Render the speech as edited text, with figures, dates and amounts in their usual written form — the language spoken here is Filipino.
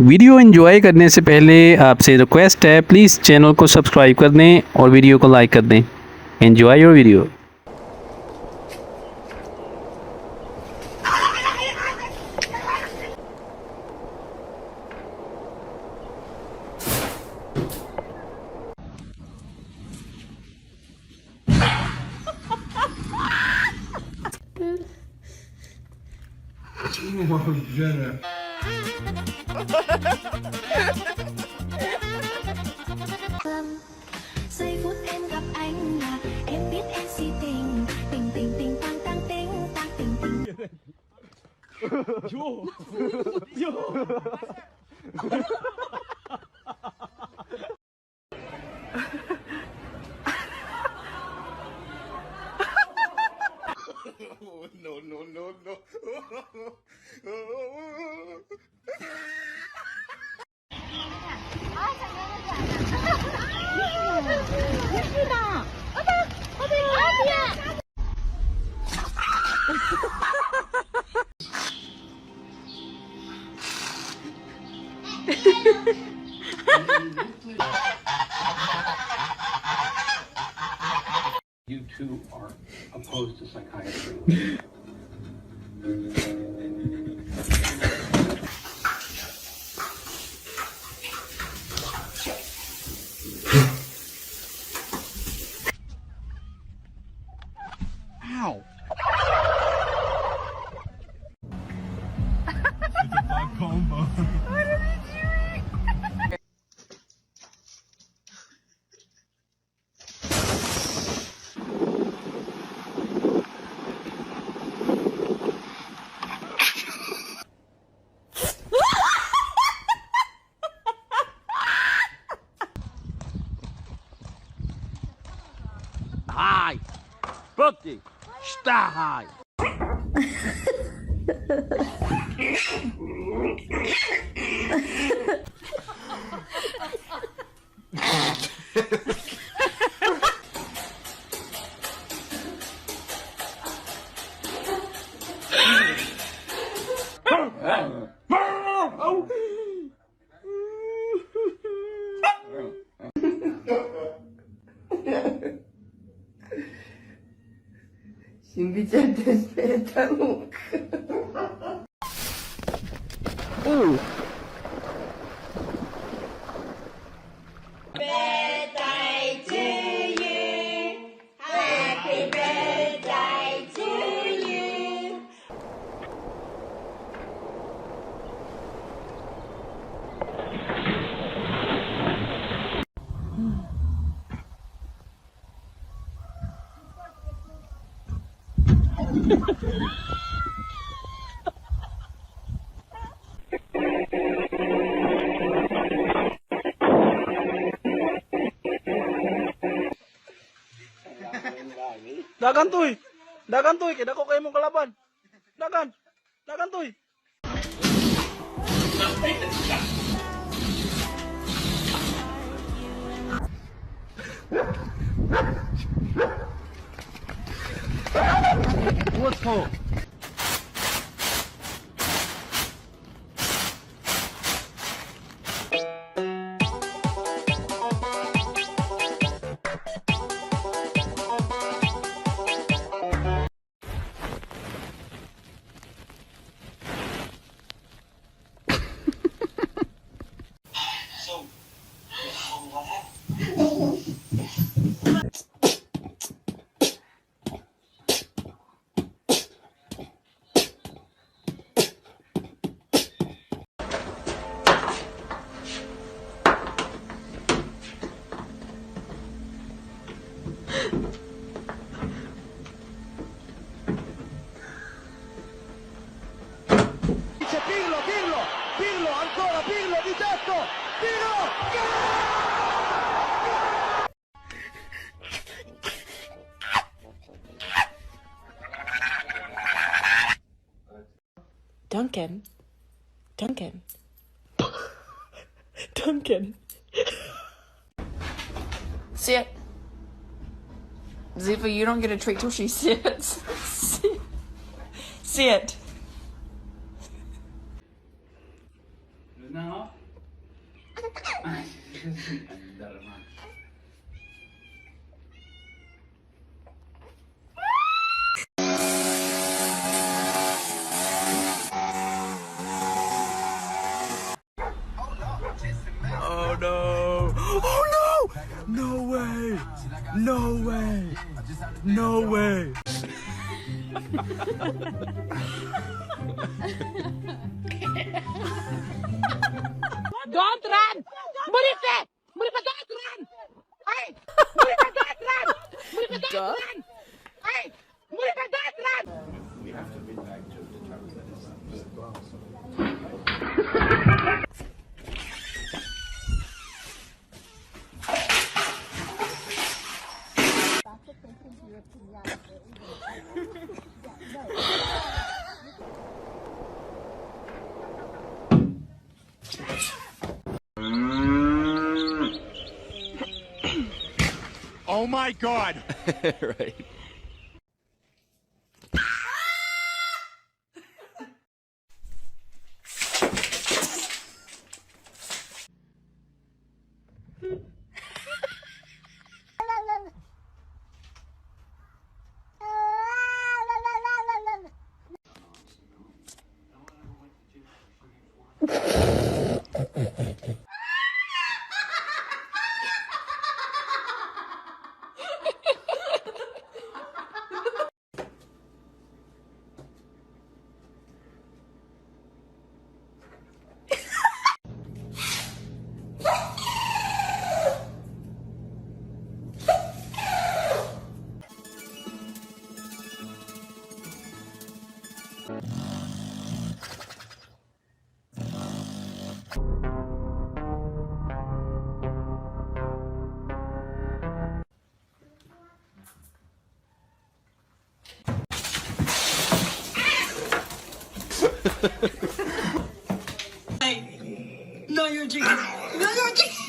Video enjoy करने से पहले आपसे रिक्वेस्ट है, प्लीज़ चैनल को सब्सक्राइब कर दें और वीडियो को लाइक कर दें। Enjoy your video. Giây phút em gặp anh là em biết em si tình tình tình tình tăng tăng tình tăng tình tình. No. You two are opposed to psychiatry. Ow! It's a bad combo. Hi, Bookie, stop high. 신비잘 됐네, 당혹. Birthday to you, happy birthday to you. Dagan tuy, kaya dako kayo mong kalaban. Dagan tuy. What's wrong? Pirlo, ancora Pirlo di tetto, Duncan. Duncan. Sit. Ziva, you don't get a treat till she sits. Sit. Now. Oh no! Oh no! No way! No way! No way! Don't run! Murife! Murife, don't run! Hey! Murife, don't run! Murife, don't run! Hey! Murife, don't run! Oh my god! Right. No, you're jinxing. No, you're jinxing.